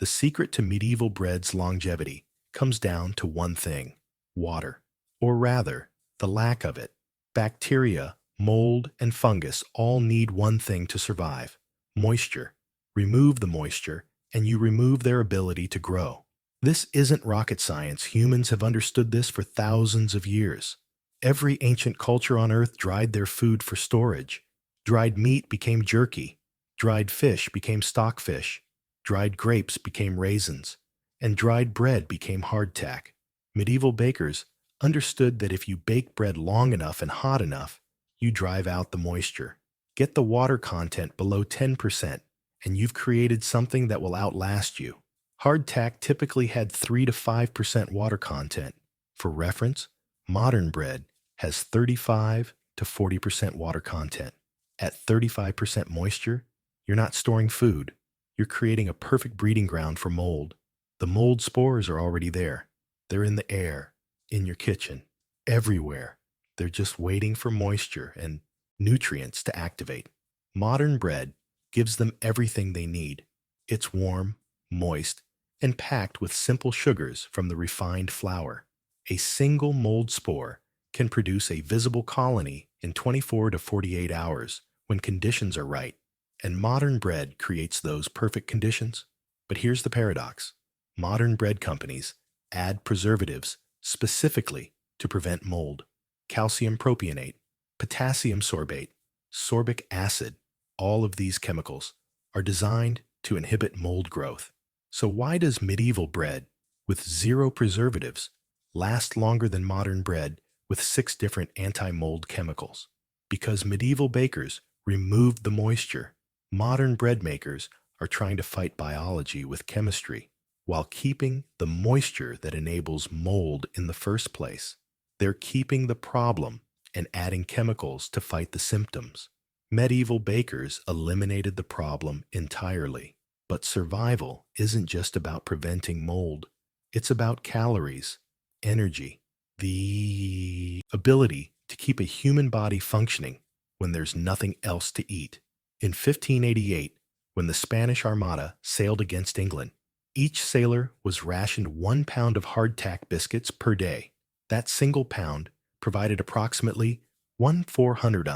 The secret to medieval bread's longevity comes down to one thing: water. Or rather, the lack of it. Bacteria, mold, and fungus all need one thing to survive: moisture. Remove the moisture, and you remove their ability to grow. This isn't rocket science. Humans have understood this for thousands of years. Every ancient culture on Earth dried their food for storage. Dried meat became jerky. Dried fish became stockfish. Dried grapes became raisins. And dried bread became hardtack. Medieval bakers understood that if you bake bread long enough and hot enough, you drive out the moisture. Get the water content below 10%, and you've created something that will outlast you. Hardtack typically had 3 to 5% water content. For reference, modern bread has 35 to 40% water content. At 35% moisture, you're not storing food. You're creating a perfect breeding ground for mold. The mold spores are already there. They're in the air, in your kitchen, everywhere. They're just waiting for moisture and nutrients to activate. Modern bread gives them everything they need. It's warm, moist, and packed with simple sugars from the refined flour. A single mold spore can produce a visible colony in 24 to 48 hours when conditions are right. And modern bread creates those perfect conditions. But here's the paradox. Modern bread companies add preservatives specifically to prevent mold. Calcium propionate, potassium sorbate, sorbic acid, all of these chemicals are designed to inhibit mold growth. So why does medieval bread with zero preservatives last longer than modern bread with 6 different anti-mold chemicals? Because medieval bakers removed the moisture. Modern bread makers are trying to fight biology with chemistry while keeping the moisture that enables mold in the first place. They're keeping the problem and adding chemicals to fight the symptoms. Medieval bakers eliminated the problem entirely. But survival isn't just about preventing mold. It's about calories, energy, the ability to keep a human body functioning when there's nothing else to eat. In 1588, when the Spanish Armada sailed against England, each sailor was rationed 1 pound of hardtack biscuits per day. That single pound provided approximately 1,400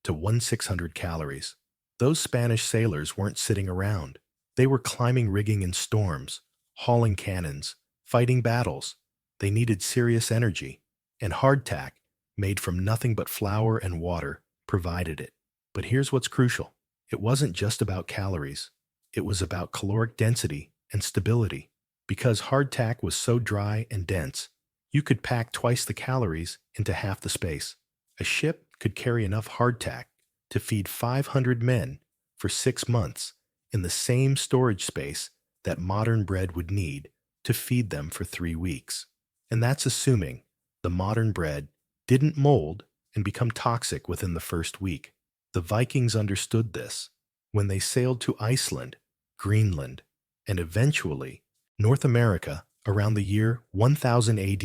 to 1,600 calories. Those Spanish sailors weren't sitting around. They were climbing rigging in storms, hauling cannons, fighting battles. They needed serious energy, and hardtack, made from nothing but flour and water, provided it. But here's what's crucial. It wasn't just about calories. It was about caloric density and stability. Because hardtack was so dry and dense, you could pack twice the calories into half the space. A ship could carry enough hardtack to feed 500 men for 6 months in the same storage space that modern bread would need to feed them for 3 weeks. And that's assuming the modern bread didn't mold and become toxic within the first week. The Vikings understood this. When they sailed to Iceland, Greenland, and eventually North America around the year 1000 AD,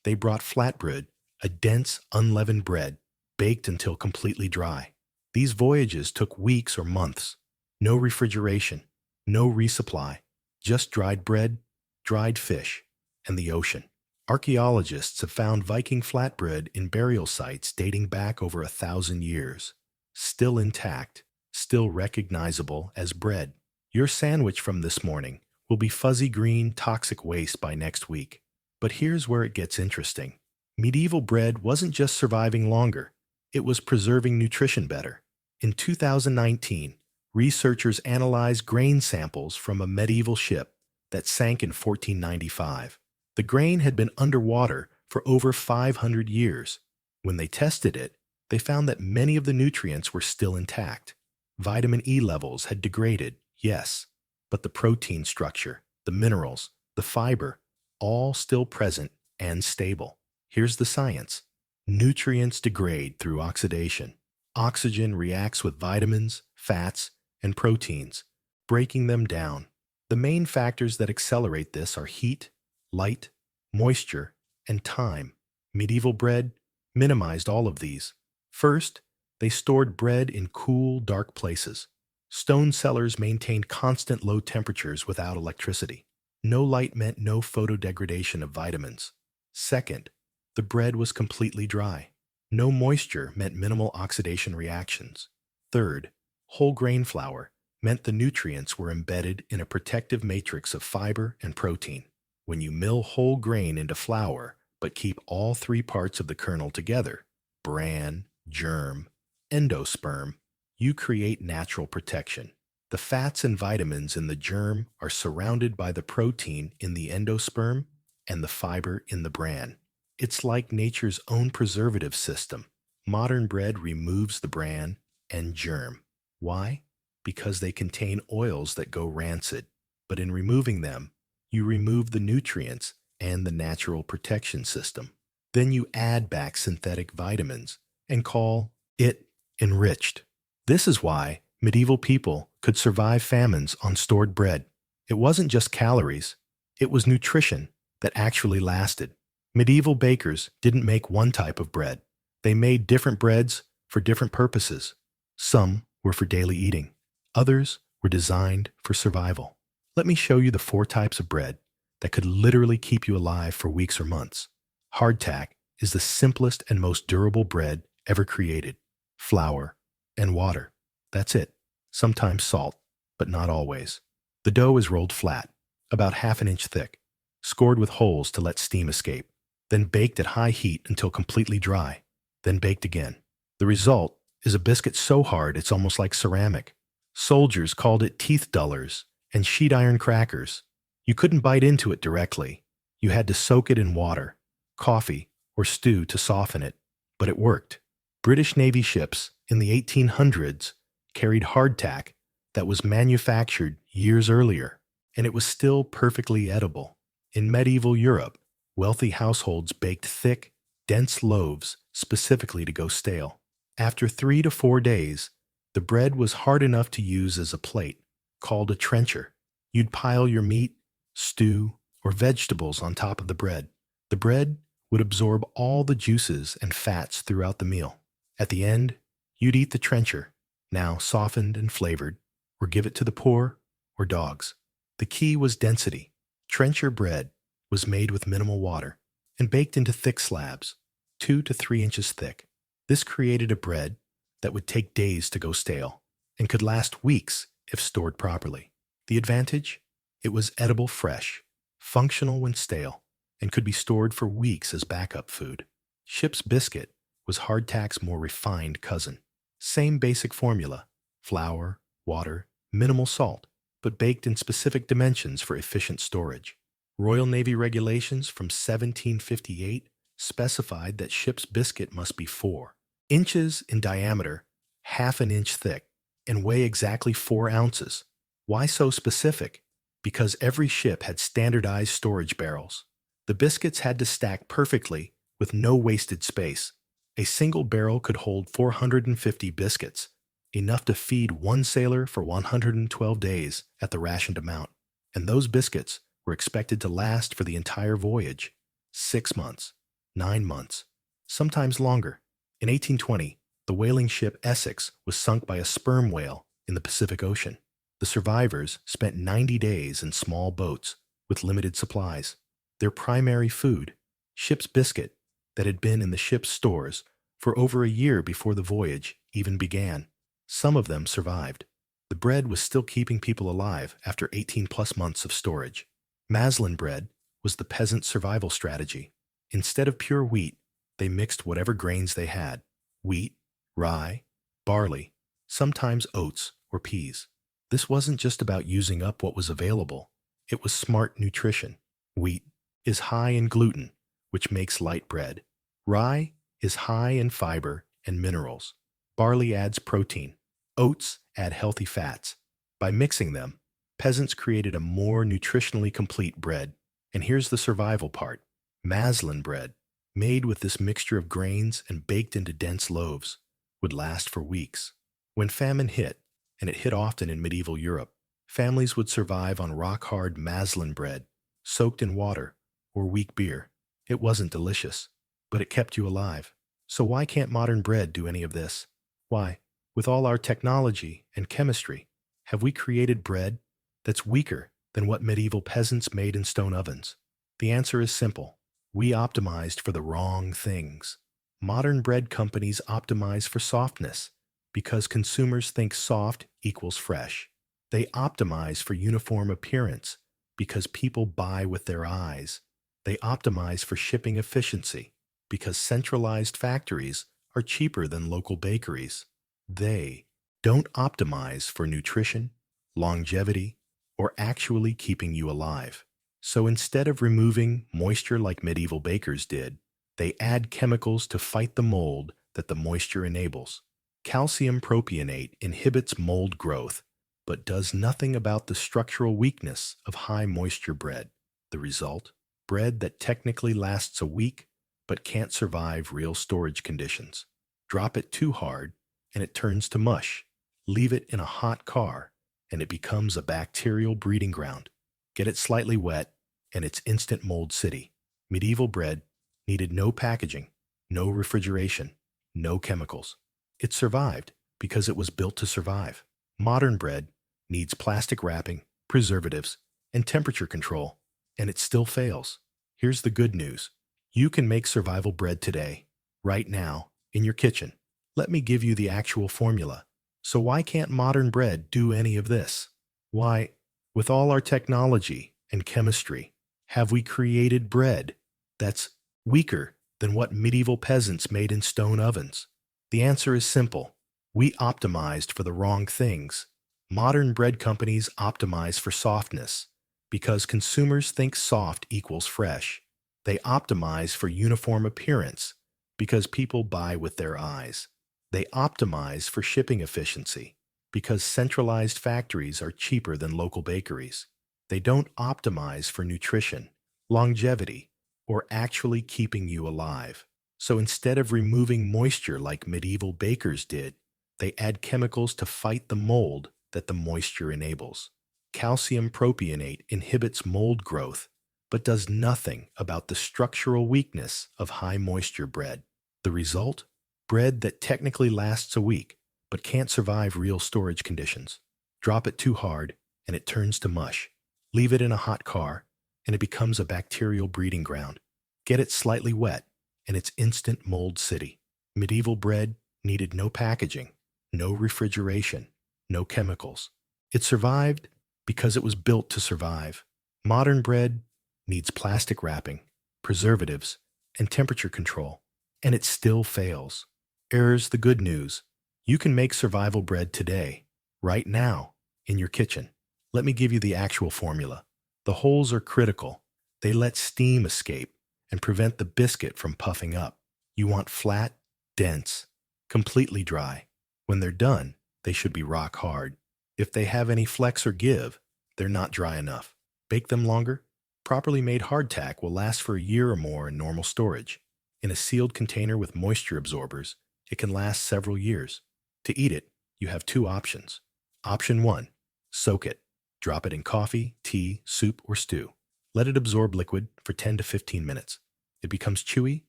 they brought flatbread, a dense, unleavened bread, baked until completely dry. These voyages took weeks or months. No refrigeration, no resupply, just dried bread, dried fish, and the ocean. Archaeologists have found Viking flatbread in burial sites dating back over 1,000 years. Still intact, still recognizable as bread. Your sandwich from this morning will be fuzzy green toxic waste by next week. But here's where it gets interesting. Medieval bread wasn't just surviving longer, it was preserving nutrition better. In 2019, researchers analyzed grain samples from a medieval ship that sank in 1495. The grain had been underwater for over 500 years. When they tested it, they found that many of the nutrients were still intact. Vitamin E levels had degraded, yes, but the protein structure, the minerals, the fiber, all still present and stable. Here's the science. Nutrients degrade through oxidation. Oxygen reacts with vitamins, fats, and proteins, breaking them down. The main factors that accelerate this are heat, light, moisture, and time. Medieval bread minimized all of these. First, they stored bread in cool, dark places. Stone cellars maintained constant low temperatures without electricity. No light meant no photodegradation of vitamins. Second, the bread was completely dry. No moisture meant minimal oxidation reactions. Third, whole grain flour meant the nutrients were embedded in a protective matrix of fiber and protein. When you mill whole grain into flour, but keep all three parts of the kernel together, bran, germ, endosperm, you create natural protection. The fats and vitamins in the germ are surrounded by the protein in the endosperm and the fiber in the bran. It's like nature's own preservative system. Modern bread removes the bran and germ. Why? Because they contain oils that go rancid. But in removing them, you remove the nutrients and the natural protection system. Then you add back synthetic vitamins and call it enriched. This is why medieval people could survive famines on stored bread. It wasn't just calories, it was nutrition that actually lasted. Medieval bakers didn't make one type of bread. They made different breads for different purposes. Some were for daily eating. Others were designed for survival. Let me show you the 4 types of bread that could literally keep you alive for weeks or months. Hardtack is the simplest and most durable bread ever created. Flour and water. That's it. Sometimes salt, but not always. The dough is rolled flat, about half an inch thick, scored with holes to let steam escape, then baked at high heat until completely dry, then baked again. The result is a biscuit so hard it's almost like ceramic. Soldiers called it teeth dullers and sheet iron crackers. You couldn't bite into it directly. You had to soak it in water, coffee, or stew to soften it, but it worked. British Navy ships in the 1800s carried hardtack that was manufactured years earlier, and it was still perfectly edible. In medieval Europe, wealthy households baked thick, dense loaves specifically to go stale. After 3 to 4 days, the bread was hard enough to use as a plate, called a trencher. You'd pile your meat, stew, or vegetables on top of the bread. The bread would absorb all the juices and fats throughout the meal. At the end, you'd eat the trencher, now softened and flavored, or give it to the poor or dogs. The key was density. Trencher bread was made with minimal water and baked into thick slabs, 2 to 3 inches thick. This created a bread that would take days to go stale and could last weeks if stored properly. The advantage? It was edible fresh, functional when stale, and could be stored for weeks as backup food. Ship's biscuit was hardtack's more refined cousin. Same basic formula: flour, water, minimal salt, but baked in specific dimensions for efficient storage. Royal Navy regulations from 1758 specified that ship's biscuit must be 4 inches in diameter, half an inch thick, and weigh exactly 4 ounces. Why so specific? Because every ship had standardized storage barrels. The biscuits had to stack perfectly with no wasted space. A single barrel could hold 450 biscuits, enough to feed one sailor for 112 days at the rationed amount. And those biscuits were expected to last for the entire voyage, 6 months, 9 months, sometimes longer. In 1820, the whaling ship Essex was sunk by a sperm whale in the Pacific Ocean. The survivors spent 90 days in small boats with limited supplies. Their primary food, ship's biscuit, that had been in the ship's stores for over a year before the voyage even began. Some of them survived. The bread was still keeping people alive after 18+ months of storage. Maslin bread was the peasant survival strategy. Instead of pure wheat, they mixed whatever grains they had: wheat, rye, barley, sometimes oats or peas. This wasn't just about using up what was available. It was smart nutrition. Wheat is high in gluten, which makes light bread. Rye is high in fiber and minerals. Barley adds protein. Oats add healthy fats. By mixing them, peasants created a more nutritionally complete bread. And here's the survival part. Maslin bread, made with this mixture of grains and baked into dense loaves, would last for weeks. When famine hit, and it hit often in medieval Europe, families would survive on rock-hard Maslin bread, soaked in water or weak beer. It wasn't delicious, but it kept you alive. So why can't modern bread do any of this? Why, with all our technology and chemistry, Have we created bread that's weaker than what medieval peasants made in stone ovens? The answer is simple. We optimized for the wrong things. Modern bread companies optimize for softness because consumers think soft equals fresh. They optimize for uniform appearance because people buy with their eyes. They optimize for shipping efficiency because centralized factories are cheaper than local bakeries. They don't optimize for nutrition, longevity, or actually keeping you alive. So instead of removing moisture like medieval bakers did, they add chemicals to fight the mold that the moisture enables. Calcium propionate inhibits mold growth, but does nothing about the structural weakness of high moisture bread. The result? Bread that technically lasts a week, but can't survive real storage conditions. Drop it too hard, and it turns to mush. Leave it in a hot car, and it becomes a bacterial breeding ground. Get it slightly wet, and it's instant mold city. Medieval bread needed no packaging, no refrigeration, no chemicals. It survived because it was built to survive. Modern bread needs plastic wrapping, preservatives, and temperature control, and it still fails. Here's the good news. You can make survival bread today, right now, in your kitchen. Let me give you the actual formula. So why can't modern bread do any of this? Why, with all our technology and chemistry, have we created bread that's weaker than what medieval peasants made in stone ovens? The answer is simple. We optimized for the wrong things. Modern bread companies optimize for softness because consumers think soft equals fresh. They optimize for uniform appearance because people buy with their eyes. They optimize for shipping efficiency because centralized factories are cheaper than local bakeries. They don't optimize for nutrition, longevity, or actually keeping you alive. So instead of removing moisture like medieval bakers did, they add chemicals to fight the mold that the moisture enables. Calcium propionate inhibits mold growth, but does nothing about the structural weakness of high moisture bread. The result? Bread that technically lasts a week, but can't survive real storage conditions. Drop it too hard, and it turns to mush. Leave it in a hot car, and it becomes a bacterial breeding ground. Get it slightly wet, and it's instant mold city. Medieval bread needed no packaging, no refrigeration, no chemicals. It survived because it was built to survive. Modern bread needs plastic wrapping, preservatives, and temperature control, and it still fails. Here's the good news. You can make survival bread today, right now, in your kitchen. Let me give you the actual formula. The holes are critical. They let steam escape and prevent the biscuit from puffing up. You want flat, dense, completely dry. When they're done, they should be rock hard. If they have any flex or give, they're not dry enough. Bake them longer. Properly made hardtack will last for a year or more in normal storage. In a sealed container with moisture absorbers, it can last several years. To eat it, you have two options. Option 1. Soak it. Drop it in coffee, tea, soup, or stew. Let it absorb liquid for 10 to 15 minutes. It becomes chewy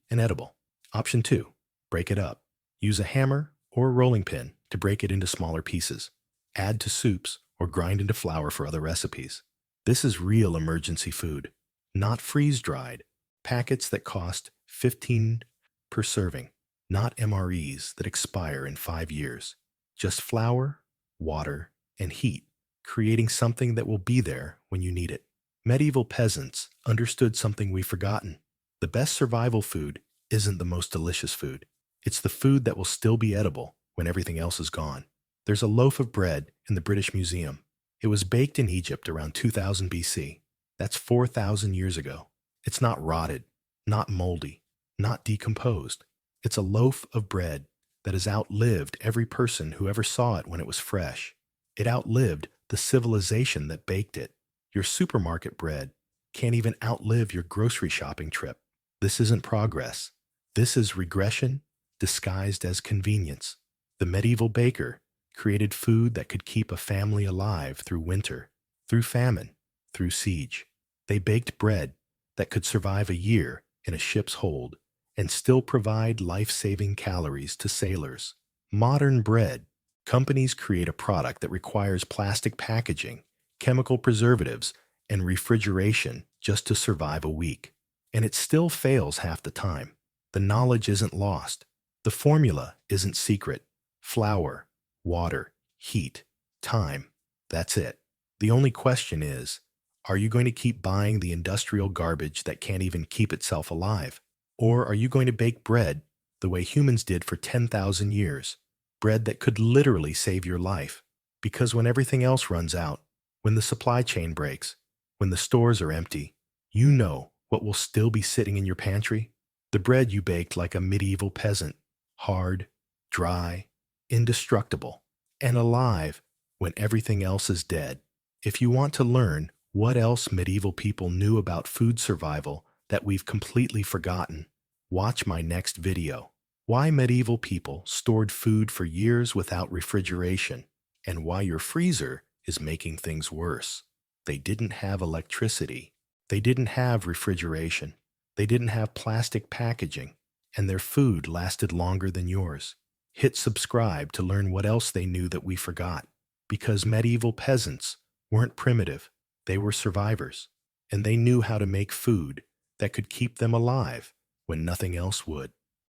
and edible. Option 2. Break it up. Use a hammer or a rolling pin to break it into smaller pieces. Add to soups or grind into flour for other recipes. This is real emergency food, not freeze-dried. Packets that cost $15 per serving, not MREs that expire in 5 years. Just flour, water, and heat, creating something that will be there when you need it. Medieval peasants understood something we've forgotten. The best survival food isn't the most delicious food. It's the food that will still be edible when everything else is gone. There's a loaf of bread in the British Museum. It was baked in Egypt around 2000 BC. That's 4,000 years ago. It's not rotted, not moldy, not decomposed. It's a loaf of bread that has outlived every person who ever saw it when it was fresh. It outlived the civilization that baked it. Your supermarket bread can't even outlive your grocery shopping trip. This isn't progress. This is regression disguised as convenience. The medieval baker created food that could keep a family alive through winter, through famine, through siege. They baked bread that could survive a year in a ship's hold and still provide life-saving calories to sailors. Modern bread Companies create a product that requires plastic packaging, chemical preservatives, and refrigeration just to survive a week. And it still fails half the time. The knowledge isn't lost. The formula isn't secret. Flour, water, heat, time. That's it. The only question is, are you going to keep buying the industrial garbage that can't even keep itself alive? Or are you going to bake bread the way humans did for 10,000 years? Bread that could literally save your life. Because when everything else runs out, when the supply chain breaks, when the stores are empty, you know what will still be sitting in your pantry? The bread you baked like a medieval peasant. Hard, dry, indestructible, and alive when everything else is dead. If you want to learn what else medieval people knew about food survival that we've completely forgotten, watch my next video. Why medieval people stored food for years without refrigeration, and why your freezer is making things worse. They didn't have electricity. They didn't have refrigeration. They didn't have plastic packaging, and their food lasted longer than yours. Hit subscribe to learn what else they knew that we forgot. Because medieval peasants weren't primitive. They were survivors, and they knew how to make food that could keep them alive when nothing else would.